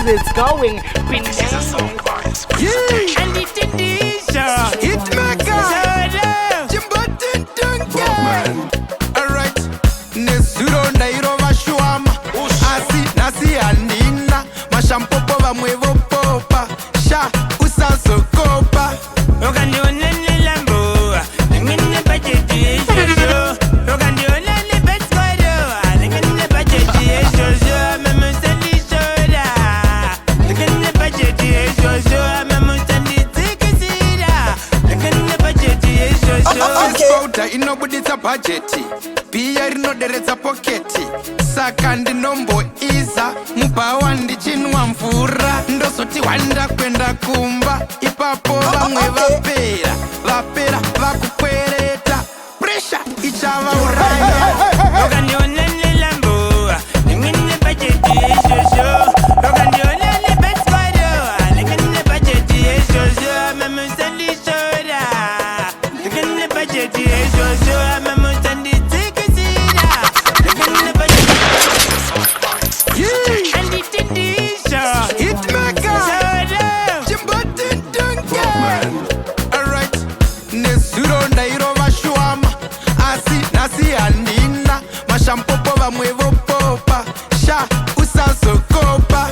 it's going. This is a song vibes. Yeah. And it is Hitmaker. Jimbotin Duncan. Alright. Nesuro ndairo vashuama. Nasi andina. Mashampopo va mwevo popa. Sha usaso kopa. Okandiona nilambo. Ngine pacheti jojo. Okandiona ni beskwado. Ngine pacheti jojo. Memusandi shoda. Ngine pacheti jojo. Memusandi tikisida. Ngine pacheti jojo. Spouta inobuditsa budgeti. Pia rinoderedza poketi. Saka ndinomboiza mupawa ndichinwa mvura ndosoti wanda kwenda kumba ipapo vamwe vapera vakukwereta presha ichava uraya okandiona nilambo ngine bajeti jojo okandiona ni beskwado ngine bajeti jojo memusandi shoda ngine bajeti jojo memusandi tikisida ngine bajeti. And it is Hitmaker. Jimbotin Duncan. Alright. Nesuro ndairo vashuama. Nasi andina. Mashampopo va mwevo popa. Sha usaso kopa.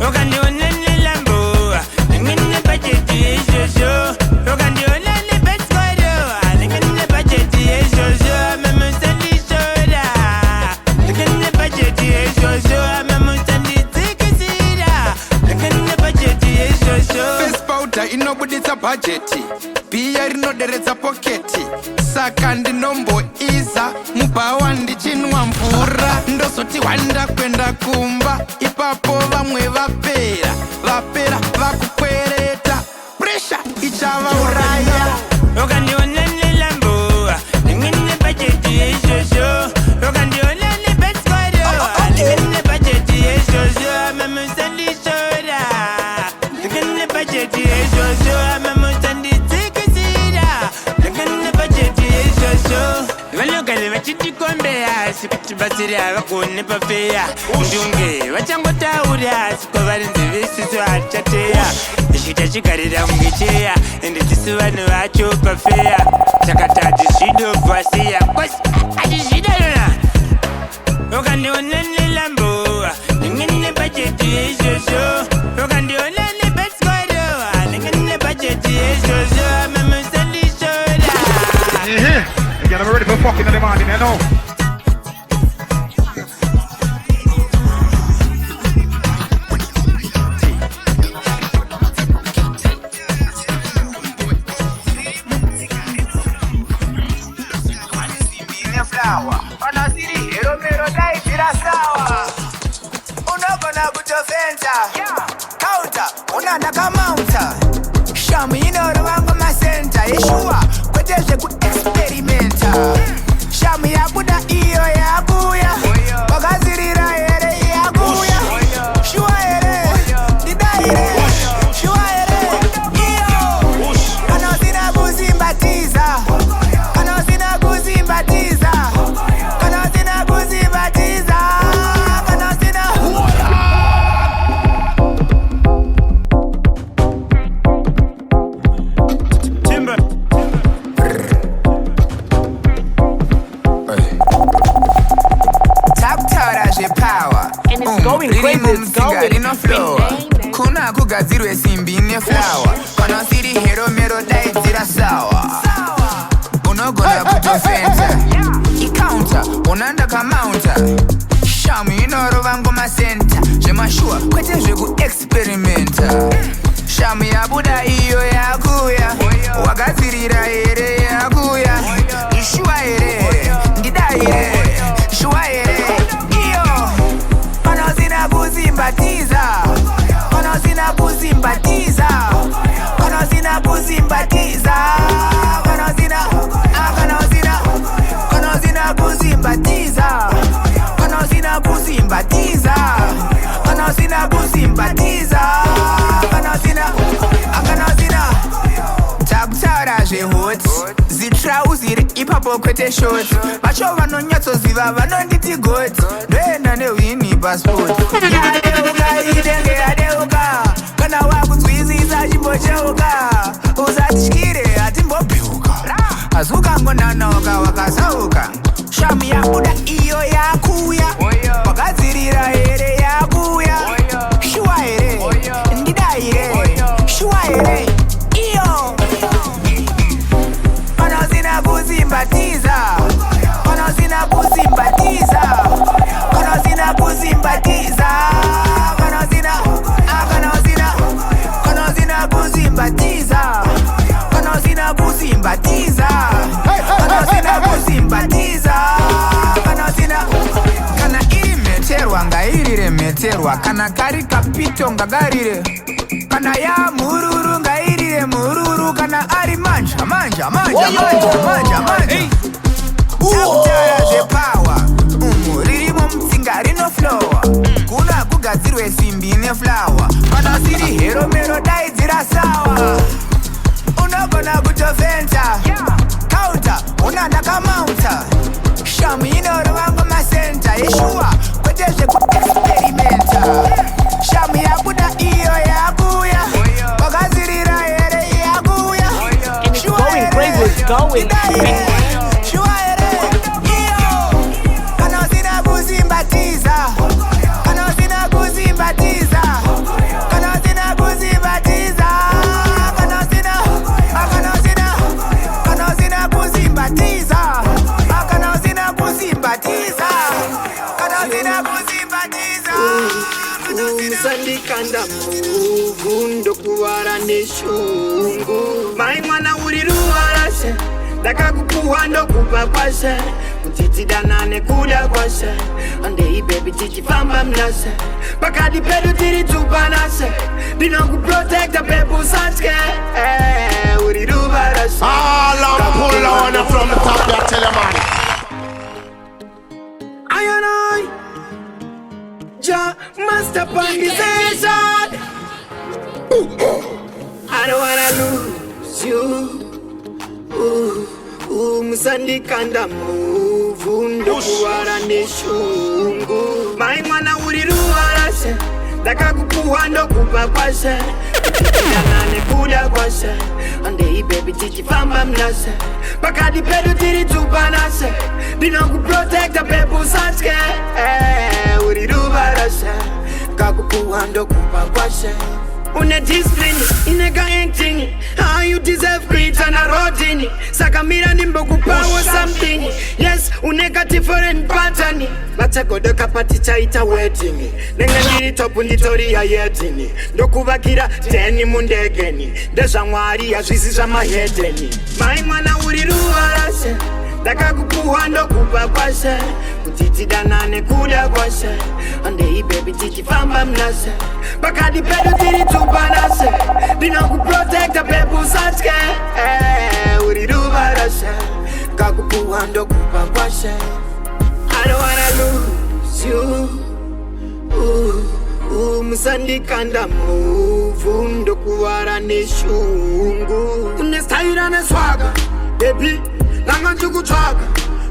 Okandiona nilambo. Ngine bajeti jojo. Okandiona ni beskwado. Ngine bajeti jojo. Memusandi shoda. Ngine bajeti jojo. Inobuditsa budgeti pia rinoderedza poketi saka ndinomboiza mupawa ndichinwa mvura ndosoti wanda kwenda kumba ipapo vamwe vapera vakukwereta presha ichava uraya okandiona nilambo ngine bajeti jojo okandiona ni beskwado ngine bajeti jojo memusandi shoda ngine bajeti jojo memusandi tikisida ngine bajeti jojo vanogari vachitikombea sikutibasira vakone pafeya ndunge vachangotaura siko varinzi visiso achateya chita chigarira mungecheya ende tisi vanhu vacho pafeya chakati hatizvidobvasiya kwasi hatizvidayona okandiona nilambo ngine bajeti jojo okandiona ni beskwado ngine bajeti jojo memusandi shoda. Again, I'm ready for fucking in the morning, you know. Shami inoro wangu masenta Yeshua kweteze ku-experimenta Shami yabuda iyo yabuya Wakazirira ere yabuya Shua ere, dida ere Shua ere, iyo Kanozina kuzimbatiza Kanozina kuzimbatiza Kanozina kuzimbatiza Kanozina going crazy, it's going. Kuna kugadzirwe simbi neflower Kana siri hero mero daidzira sawa Unogona kutofenta Ikaunta, unanda kamaunta Shamu inorova ngoma center Zvemashua kwete zveku-experimenta Shamu yabuda iyo yakuya Wakadzirira here yakuya Ishua here, ndida here Shua here, iyo Kanozina kuzimbatiza Kanozina kuzimbatiza Kanozina kuzimbatiza Kanozina kuzimbatiza Kanozina kuzimbatiza Kanozina kuzimbatiza Kanozina Takutaura zvehot trauziri ipapo kwete short vacho vanonyatsoziva vanonditi got ndoenda nehwini passport yadeuka idenge yadeuka kana wakunzwisisa chimbocheuka usatyire hatimbobheuka asi ukangonanoka wakasauka shamu yabuda iyo yakuya wakadzirira here yakuya shuwa here ndida here shuwa here iyo Konosina kuzimbatiza Konosina kuzimbatiza Konosina kuzimbatiza Konosina kuzimbatiza Konosina kuzimbatiza Konosina kuzimbatiza Konosina Kana iri meterwa ngairire meterwa Kana kari kapito ngagarire Kana ya mururu ngairire mururu Kana ari manja Chapter the power ririmo mtsinga rino flower Kuna kugadzirwe simbi ne flower Kana siri hero mero daidzira sawa Unogona kutoventa Counter, unandaka mounter Shamu inorovango masenta Yeshua, kwetezhe ku-experimenta Shamu yabuda iyo yakuya Wakazirira here yakuya Shua here, going. Shua here, iyo Konosina kuzimbatiza Konosina kuzimbatiza Konosina kuzimbatiza Konosina kuzimbatiza Konosina kuzimbatiza Konosina kuzimbatiza Musandikanda muvundo kuwara neshungu Mai mwana uri ruwarase Ndakakupuwa ndokupa kwase Kutitidanane kuda kwase Andei baby tichifamba mnase Pakati pedu tiri tupanase Dino kuprotecta pepu sanske Uri ruwarase Pull on from the top there, tell your man. I Ja master pandization I don't wanna lose you Musandikanda muvundo kuwara neshungu Mai mwana uri ruwarase Ndakakupuwa ndokupa kwase Kutitidanane kuda kwase Andei baby tichifamba mnase Pakati pedu tiri tupanase Dino kuprotecta pepu sanske Uri ruwarase Kakupuwa ndokupa kwase Une discipline, ineka acting How you deserve great and a routine Saka mira nimbo kupawa something Yes, uneka different pattern Bacha godo kapati chaita wedding Nenga niri topu nditori ya yetini Ndokuvakira teni mundegeni Desha mwari ya zvisi mahedeni Mai mwana uri ruwarase Ndakakupuwa ndokupa kwase Kutitidanane kuda kwase Andei baby tichifamba mnase Pakati pedu tiri tupanase Dino kuprotecta pepu sanske Uri ruwarase Kakupuwa ndokupa kwase I don't wanna lose you Musandikanda muvundo kuwara neshungu Unestaira neswaga Baby, langa nchukuchwaga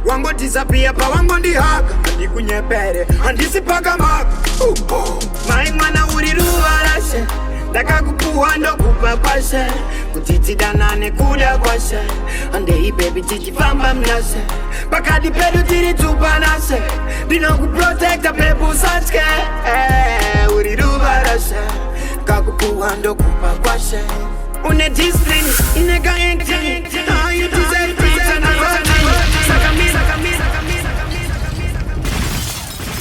Wango disappear pa wango ndihaga Andikunyepere, andisipaka maka Mai mwana uri ruwarase Ndakakupuwa ndokupa kwase Kutitidanane kuda kwase Andei baby tichifamba mnase Pakati pedu tiri tupanase Dino kuprotecta pepu sanske Uri ruwarase Kakupuwa ndokupa kwase Une discipline, ineka acting How you deserve great and a routine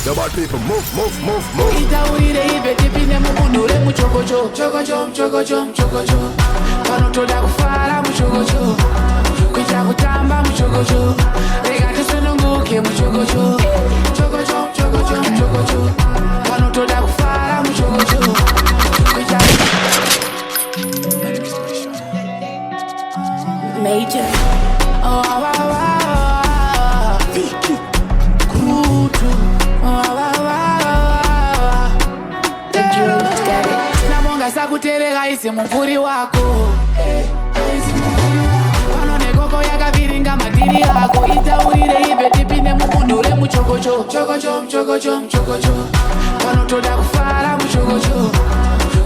The bad people move. Itaurire ibeti pine mubunure muchokocho chokocho Panotoda kufara muchokocho Kuita kutamba muchokocho Rega tusununguke muchokocho Chokocho Panotoda kufara muchokocho Kuita Major. Vicky Kutu Namonga sakutereka isi mumvuri wako Pano negoko yakaviri chogocho. Panotoda kufara muchogocho,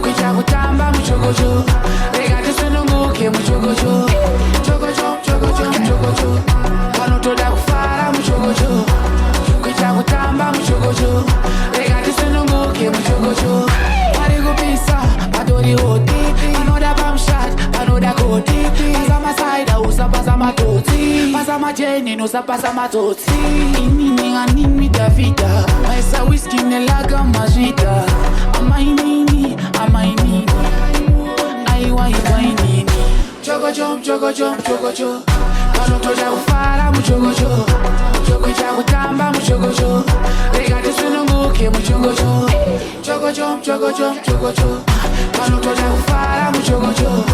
kuita kutamba muchogocho. Rega tisununguke muchogocho, chogocho. Panotoda kufara muchogocho, kuita kutamba muchogocho. Rega tisununguke muchogocho. Parikupisa, patori hoti. Panoda bam shot, panoda koti. Pasa masaida, usa pasa matoti. Pasa majeni, usa pasa matoti. Ininga nimi Davida. Maisa whisky nelaga majida. Amainini. Aiwainini. Chogocho. Panotoda kufara muchogocho, kuita kutamba muchogocho. Rega tisununguke muchogocho, chogocho. Panotoda kufara muchogocho,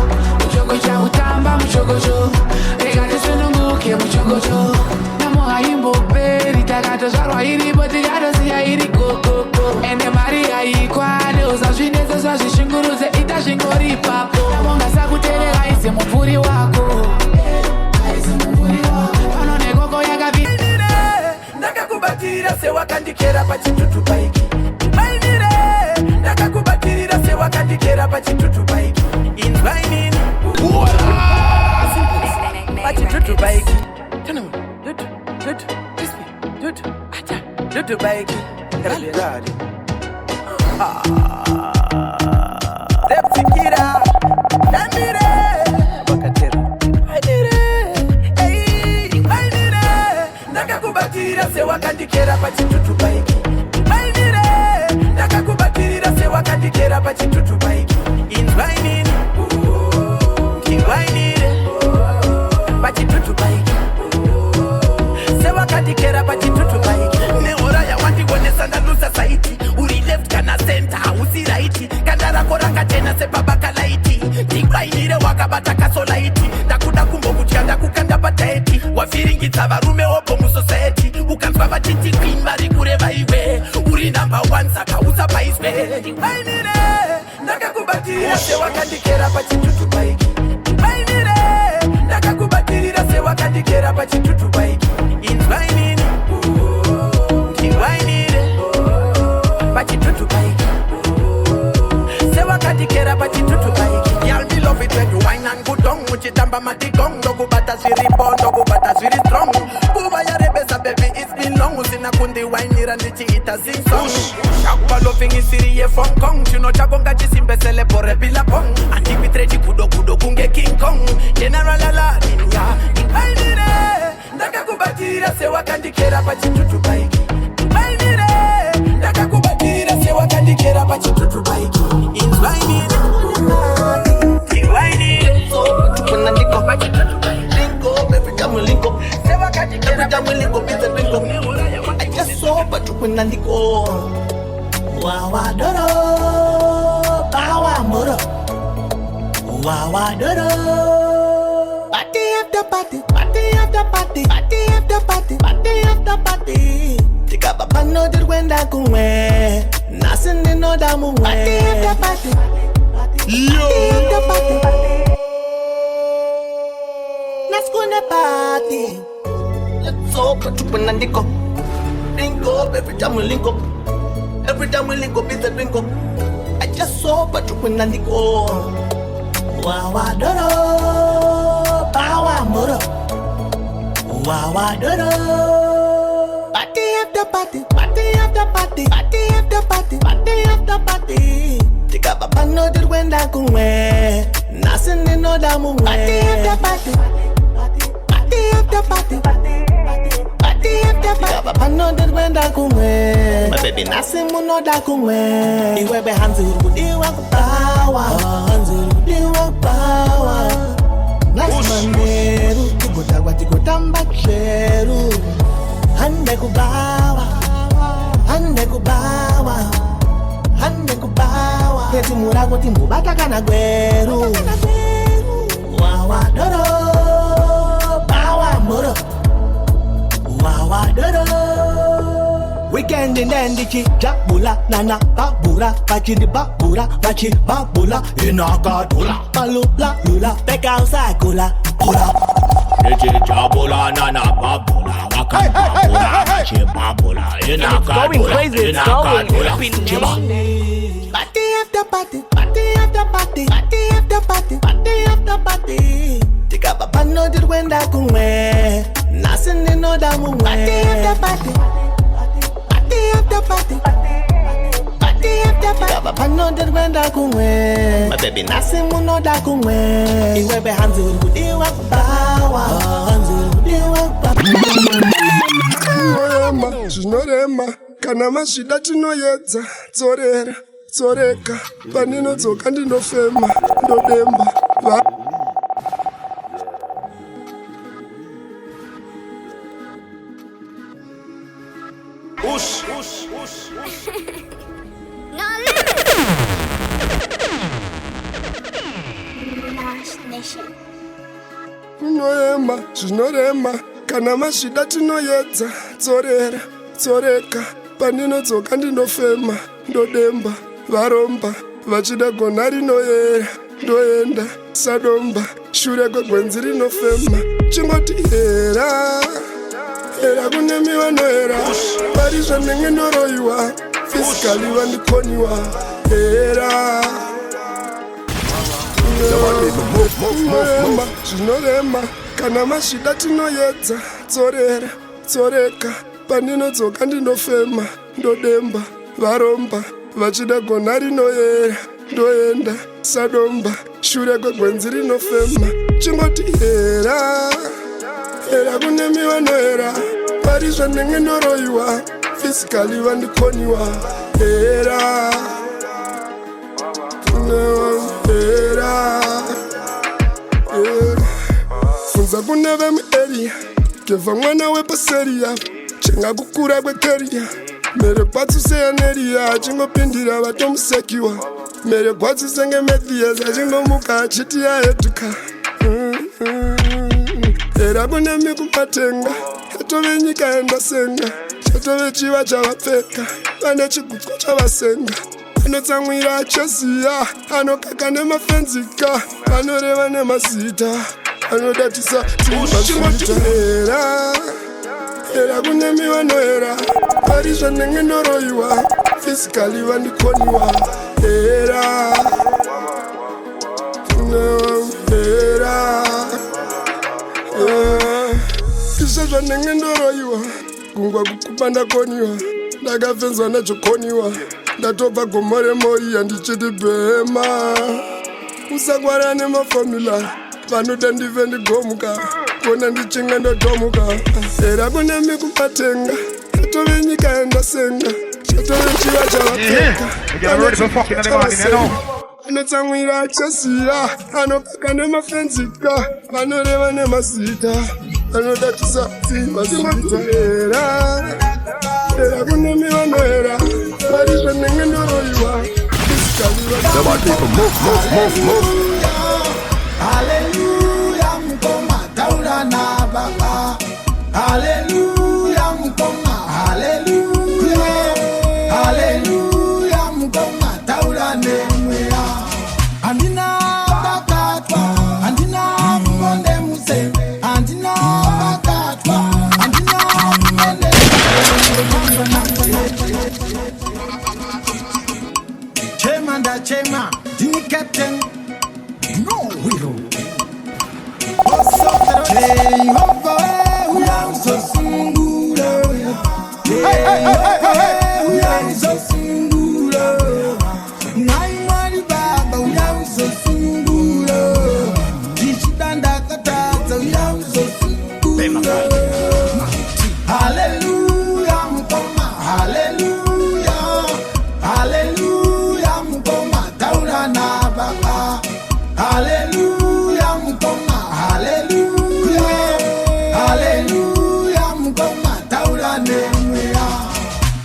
kuita kutamba muchogocho. Rega tisununguke muchogocho. Namoha imbo peri takato zvarwa iri boti yadosiya iri koko. Ende Maria ikwade usazvinetsa sazvishingurudze ita zvingori papo. Namonga sakuteerera ise mupfuri wako. Ndakakubatirira sewakandikera pachitutu paiki. Mainire ndakakubatirira sewakandikera pachitutu paiki. Invainin pachitutu paiki. Tutu paiki. Karabirari. Depsikira. Namire. Wakatera. Ndakakubatirira sewakandikera pachitutu paiki. Mainire ndakakubatirira sewakandikera pachitutu paiki. Invainin kiwainire pachitutu paiki. Sewakandikera pachitutu paiki. Nehora yawandiwonesa ndaluza saiti. Uri left kana center hausi right. Kanda rako rakachena sepabaka laiti. Ndikwainire wakabata kasolaiti. Ndakuda kumbokutya ndakukanda pataiti. Wafiringidza varume opo musociety. Ukanzwa vachiti queen vari kureva iwe. Uri number one saka usapaiswe. Mainire ndakakubatirira sewakandikera pachitutu paiki. Mainire ndakakubatirira sewakandikera pachitutu paiki. Invainin kiwainire pachitutu paiki. Sewakandikera pachitutu paiki. Y'all me love it when you wine and go down. Muchitamba matigong. Ndokubata zviri bon, ndokubata zviri strong. Kuva yarebesa baby it's been long. Usina kundi wainira ndichiita sing song. Shakuba loving isiri ye Hong Kong. Chino chako ngachisimbesele pore bila pong. Andivitre kudo kunge King Kong. General ala ninja. Mainire ndakakubatirira sewakandikera pachitutu paiki. Mainire ndakakubatirira sewakandikera pachitutu paiki. Invainin kiwainire When I link up, every time we link up, every time we link up, it's a link up. I just saw, but when I link up, wawa doro, bawa moro, wawa doro. Party after party, party after party, party after party, party after party. Tika papa no dir wenda kuwe, nasen no damu we. Party after party, party after party. Let's go to party. Let's all put you in and link up. Link up every time we link up. Every time we link up, it's a link up. I just saw but you in and link up. Wawa doro, bawa moro. Wawa doro. Party after party, party after party, party after party, party after party. Tika papa no dir wenda kuwe, nasen no damu we. Party after party. Party after party, party after party. Papa no did when da kumwe. My baby nasi muno da kumwe. Iwe be hanzi udiwa kupawa, hanzi udiwa kupawa. Nasi maneru, tukutagwa tikutamba cheru. Hande kubawa, hande kubawa, hande kubawa. Keti murago timu bataka na gweru. Wawa doro. Moro, wawa doro. Weekend in Endichi, Jabula, Nana, Babura, Pachini Babura, Pachi Babula, Inagadula, Malula, Lula, Peka Sakula, Pula. Jabula nana babula waka babula chibabula ina kadula ina kadula Party after party, party after party, party after party, party after party. Tika papa no did when da kumwe, nasin ni no da mumwe. Party after party, party after party, party after party. Tika papa no did when da kumwe, my baby nasin mu no da kumwe. Iwe be hands will good iwa bawa, hands will good iwa bawa. She's not Emma, kanama shida tinoyedza, zorera. Zoreka, panino dzoka ndinofema, ndodemba, Ush. No limit. Nash Nation. Noema, she's not Emma, kana mashida tinoyedza, zorera, zoreka, panino dzoka ndinofema, ndodemba. Varomba, vachida gona rinoyera, ndoenda, sadomba, shure kwegwenzi rinofema, chingoti hera, hera kunemiwa nohera, parizva ndenge ndoroiwa, fisikali vandikoniwa, hera. Noema, zvinorema, kana mashida tinoyedza, dzorera, dzoreka, pandinodzoka ndinofema, ndodemba, varomba, vachida gona rinoyera, ndoenda, sadomba, shure kwegwenzi rinofema, chingoti hera, hera kunemiwa nohera, parizva ndenge ndoroiwa, fisikali vandikoniwa, hera, hera, funza kune vemuarea, keva mwana wepaseria, chenga kukura kwekeriya, mere kwatsu seyaneria achingopindira vatomusekiwa, mere kwatsu senge Mathias achingomuka achiti yahetuka. Era kunemi kumatenga, yatove nyika yendasenga, chatove chiva chavapfeka, vane chigutswa chavasenga, vanotsamwira achaziya, anokaka nemafenzika, vanoreva nemazita, vanodatisa timachingotihera. Hera kunemiwa nohera, parizva ndenge ndoroiwa, fisikali vandikoniwa, hera, hera, izvezva ndenge ndoroiwa, gungwa kukupa ndakoniwa, ndakafenzwa najokoniwa, ndatobva gomore moriya ndichiti bhema, usangwara nemafomula, vanoda ndive ndigomuka, kona ndichinga ndotomuka, era kunemi kumatenga, yatove nyika yendasenga, chatove chiva chavapfeka, vanotsamwira achasiya, anokaka nemafenzika, vanoreva nemazita, vanodatisa mazita, era kunemi vanohera, parizva ndenge ndoroiwa, Hallelujah, mkoma taura na baba. Hallelujah, mkoma, hallelujah. Hallelujah, mkoma taura nemwea. Andina bakatwa, andina mbonde muse. Andina bakatwa, andina mbonde muse. Chema nda chema, dini captain. No hero. Jehovah, we are so singular. Jehovah, we are so singular. Naimari Baba, we are so singular. Jishidanda Katata, we are so singular. Hallelujah, mkoma, hallelujah. Hallelujah, mkoma, taura na baba. Hallelujah, mkoma, hallelujah. Hallelujah, mkoma, taura nemwea.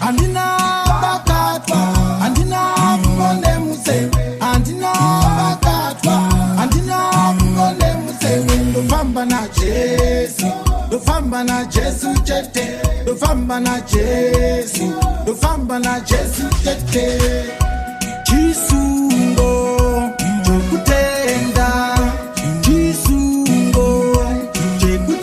Andina bakatwa, andina mbonde muse. Andina bakatwa, andina mbonde muse. Dofamba na Jesu, dofamba na Jesu chete. Dofamba na Jesu, dofamba na Jesu chete. Chisungo, chokutenda. Chisungo, chokutenda.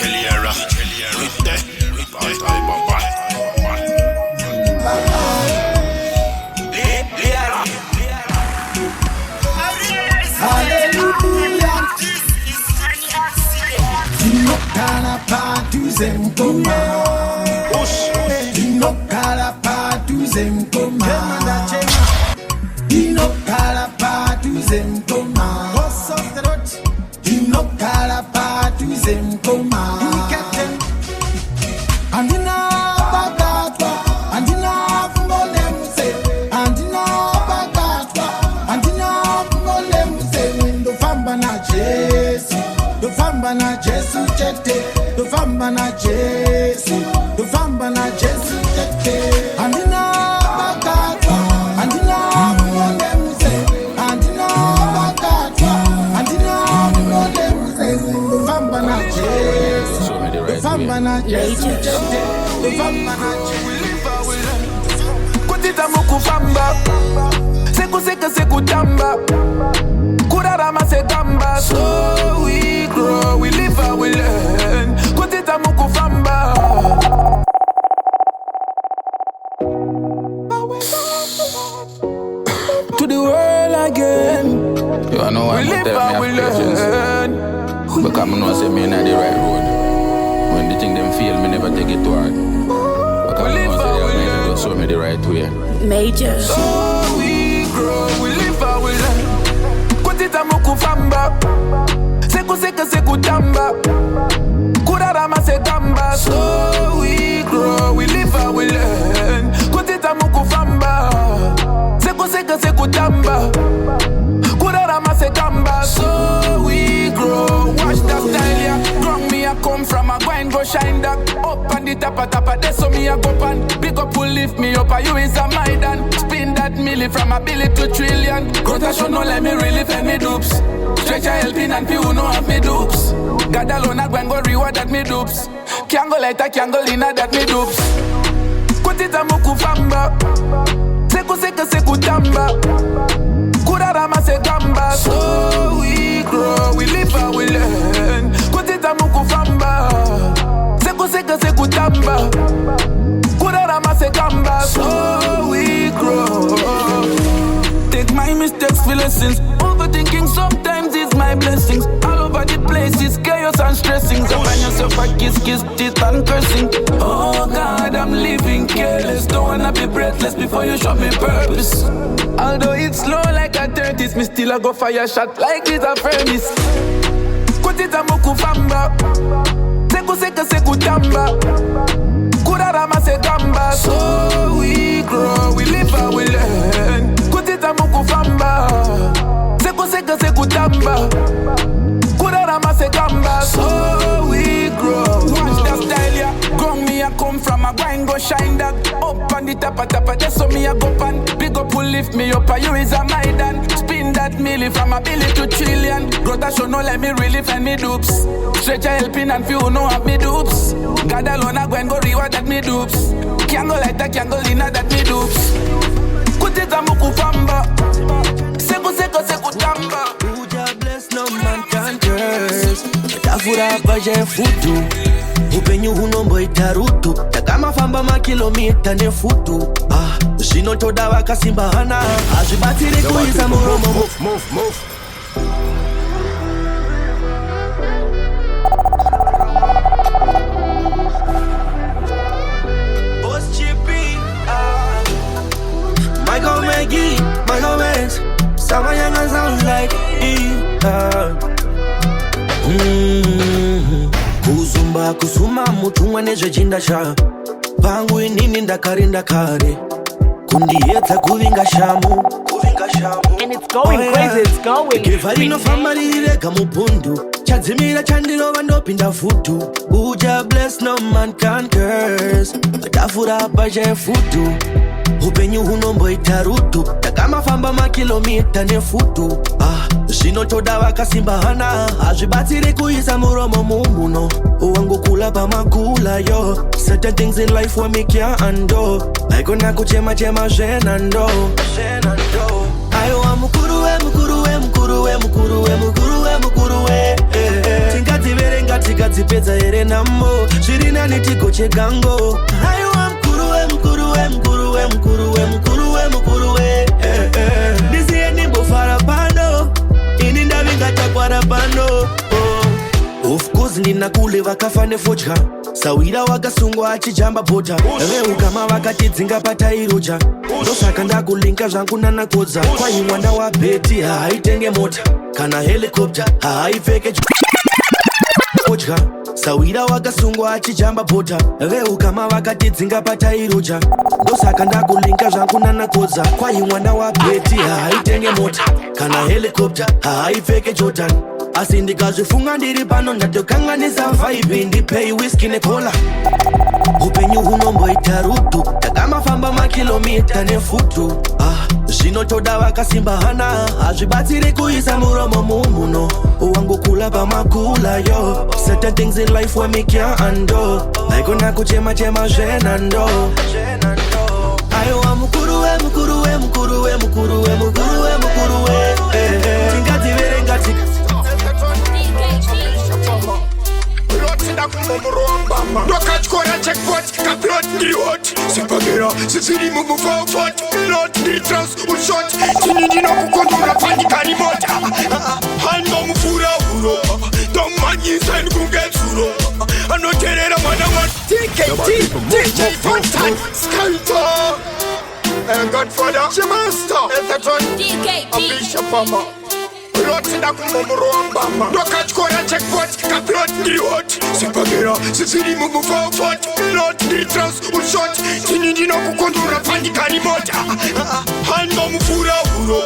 Lee.R. Hallelujah. Dino Kalapa Zimkoma. Dino Kalapa Zimkoma. Dino Kalapa Zimkoma. Dino Kalapa Zimkoma. Andina Bagatwa, Andina Molemse, Andina Bagatwa, Andina Molemse, do Famba na Jesu, do Famba na Jesu Chete, do Famba na Jesu, do Famba na Jesu Chete, Andina Bagatwa, Andina Molemse, Andina Bagatwa, Andina Molemse, do Famba na Jesu. Kutita muku famba, seku seka seku tamba, kurarama se gamba. So we grow, we live and we learn. Kutita muku famba. To the world again. You know we live and we learn. Because I know say me not the right road. When the thing them feel, me never take it to heart. Because I know say they are just show me the right way. Major. So we grow, we live and we learn. Kutita muku famba, seku seka seku tamba, kurarama se gamba. So we grow, we live and we learn. Kutita muku famba, seku seka seku tamba, kurarama se gamba. So we grow, watch that style yeah. Grung me a come from a grind go shine that. Up on the tapa that's so me a go pan. Big up who lift me up, you is a Maidan. Spin that milli from a billy to trillion. Growth a show no let me really fend me dupes. Stretch a helping and people know have me dupes. God alone a go reward that me dupes. Can't go lighter, can't go leaner that me dupes. Kutita muku famba, seku seka seku tamba, kurarama se gamba. So we grow, we live and we learn. Kutita muku famba, seku seka seku tamba, kurarama se gamba. So we grow. Take my mistakes for lessons. Overthinking sometimes is my blessings. All over the place is chaos and stressing. So find yourself a kiss, teeth and cursing. Oh God, I'm living careless. Don't wanna be breathless before you show me purpose. Although it's slow like a 30s, me still a go fire shot like it's a furnace. Kutita muku famba, seku seka seku tamba, kurarama se gamba. So we grow, we live and we learn. Kutita muku famba, seku seka seku tamba, kurarama se gamba. So we grow. Watch that style yeah. Grung me a come from a grind go shine that. Up on the tapa that's so me a go pan. Big up who lift me up, you is a Maidan. Spin that milli from a billy to trillion. Growth a show no let me really find me dupes. Stretch a helping and few know have me dupes. God alone a go reward that me dupes. Can't go lighter, can't go leaner that me dupes. Kutita muku famba, seku seka seku tamba. Uja bless no man can curse. Tafura baje futu. Upenyu hunombo itarutu. Takama famba makilomita ne futu. Shino toda wakasimba hana. Ajibatiri kuisa muromo. Move. Boss Chippy. Michael Maggie, Michael Vance. Sama yanga sound like Kuzumba kusuma mutumwa nezvechinda sha pangu inini ndakarinda kare kundiedza kuvinga shamu And it's going crazy, it's going geva rinofamba rirega mubhundu chadzimira chandirova ndopinda futu uja bless no man can curse tafura pacha futu upenyu hunomboita rutu takamafamba makilomita nefutu zvinotoda vakasimba hana hazvibatsiri kuisa muromo mumbuno wangokula pamakula yo certain things in life will make ya undo haikona kuchema zvenando aiwa mukuruwe tingadziverenga tingadzipedza here nambo zviri nani tigochegango aiwa mukuru we ndisiye ndimbofara pano ini ndavingatakwara pano of course ndina kule vakafa nefodya sawira wakasungwa achijamba bhota veukama vakatidzinga patairoja ndosaka ndakulinka zvangu nanakodza kwai mwana wabheti haaitenge mota kana helicopter haaipfeke fodya sawira wakasungwa achijamba bhota veukama vakatidzinga patairoja ndosaka ndakulinka zvangu nanakodza kwai mwana wabheti haaitenge mota kana helicopter haaipfeke jordan asi ndikazvifunga ndiri pano ndatokanganisa vibe ndipei whisky necola upenyu hunomboita rudu takamafamba makilomita nefutu zvinotoda vakasimba hana hazvibatsiri kuisa muromo mumuno wangokula pamakula yo certain things in life we make ya undo haikona kuchema zvenando aiwa mukuru we tingadziverengati ndokachikora checkpot kapirot ndiriot sepagera sisiri mumufofot pilot ndiritrans ushot tini ndinokukondora pandikani mota handomufura uro domanyisa ndikungetsuro anoterera mwana wa TKT DJ Fontan Skelter Godfather Chemaster Etherton Bishop Mama Rotinda kumumuruambama ndokachikora checkpot kapirot ndiriot sepagera sisiri mumufofot pilot ndiritrans ushot tini ndinokukondora pandikani mota handomufura uro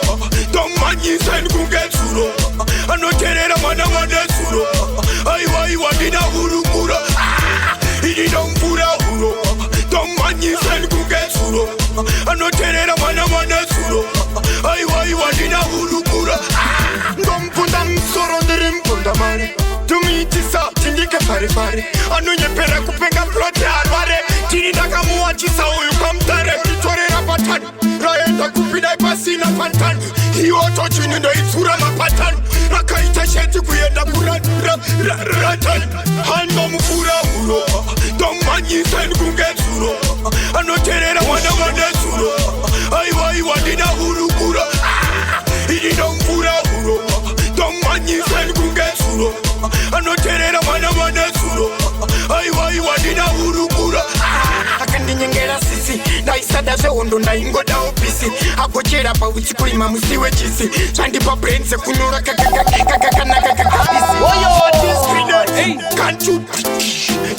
domanyisa ndikungetsuro anoterera mwana wanesuro aiwaiwa ndina hurukura ini ndomfura uro domanyisa ndikungetsuro anoterera mwana wanesuro aiwaiwa ndina hurukura ndompunda msoro ndiri mpunda mari tumiitisa tindike pari anonyepera kupenga plote arware tini ndakamuwachisa uyu pamutare nditorera patani raenda kupinai pasina pantani iwoto chini ndoitsura mapatani rakaita sheti kuenda kuratani handomufura uro domanyisa ndikungetsuro anoterera mwana wanesuro aiwaiwa ndina hurukura ini ndomfura uro domanyisa ndikungetsuro anoterera mwana wanesuro aiwaiwa ndina hurukura akandinyengera sisi ndaisada zvehondo ndaingoda opisi agochera pautsikulima musi wechisi zvandipa brain sekunyora kakanaka kakabisi can't you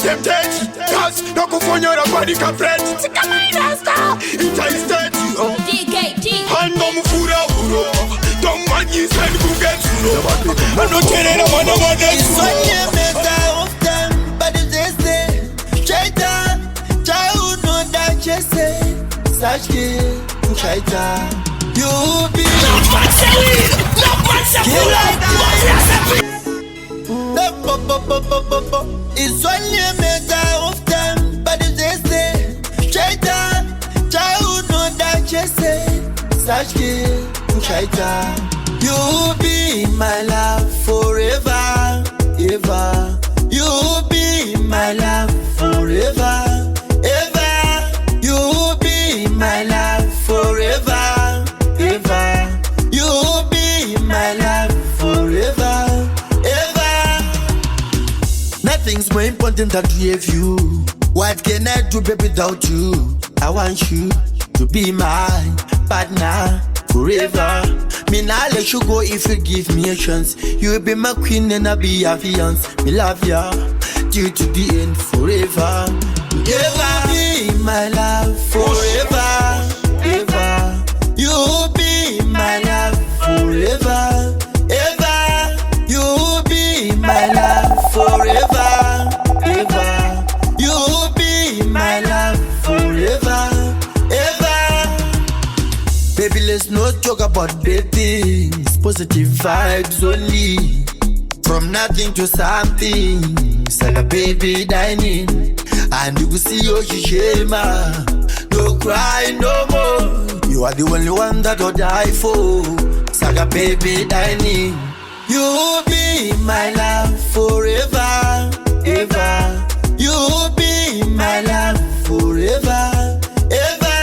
them dead cause nokufonyora padika friend tsikamainasta itaisteti handomufura uro domanyisa ndikungetsuro anoterera mwana wanesuro Sashki, Chaita, you be it's only a matter of time, but if they say Chaita, child no that you say Sashki, Chaita, you be my love forever, ever. You be my love forever, ever. You be my love forever, ever. You be my love forever, ever. Nothing's more important than to have you. What can I do, baby, without you? I want you to be my partner forever. Me nah let you go if you give me a chance. You will be my queen and I'll be your fiance. Me love ya till to the end forever. Ever be my love forever, ever. You be my love forever, ever. You be my love forever, ever. You be my love forever, ever. Baby, let's not talk about bad things. Positive vibes only. From nothing to something. Saga baby dining. And you will see your shema. No cry no more. You are the only one that I'll die for. Saga baby dining. You be my love forever, ever. You be my love forever, ever.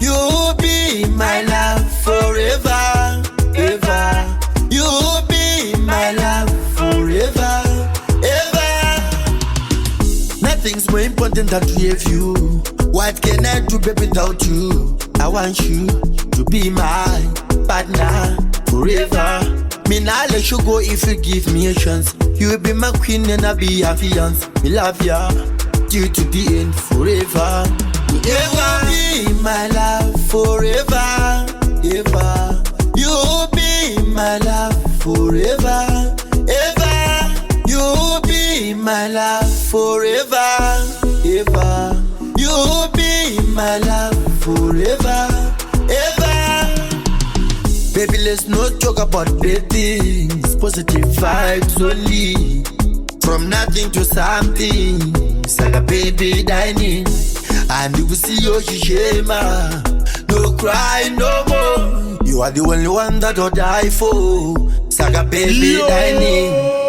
You be my love forever, ever. You be my love forever, ever. Nothing's more important than to have you. What can I do, baby, without you? I want you to be my partner forever. Me nah let you go if you give me a chance. You will be my queen and I'll be your fiance. Me love ya till to the end forever. Ever be my love forever, ever. You be my love forever, ever. You be my love forever, ever. You be my love forever, ever. Baby, let's not talk about bad things. Positive vibes only. From nothing to something. It's like a baby dining. And you will see your shema. No cry no more. You are the only one that I'll die for. It's like a baby dining.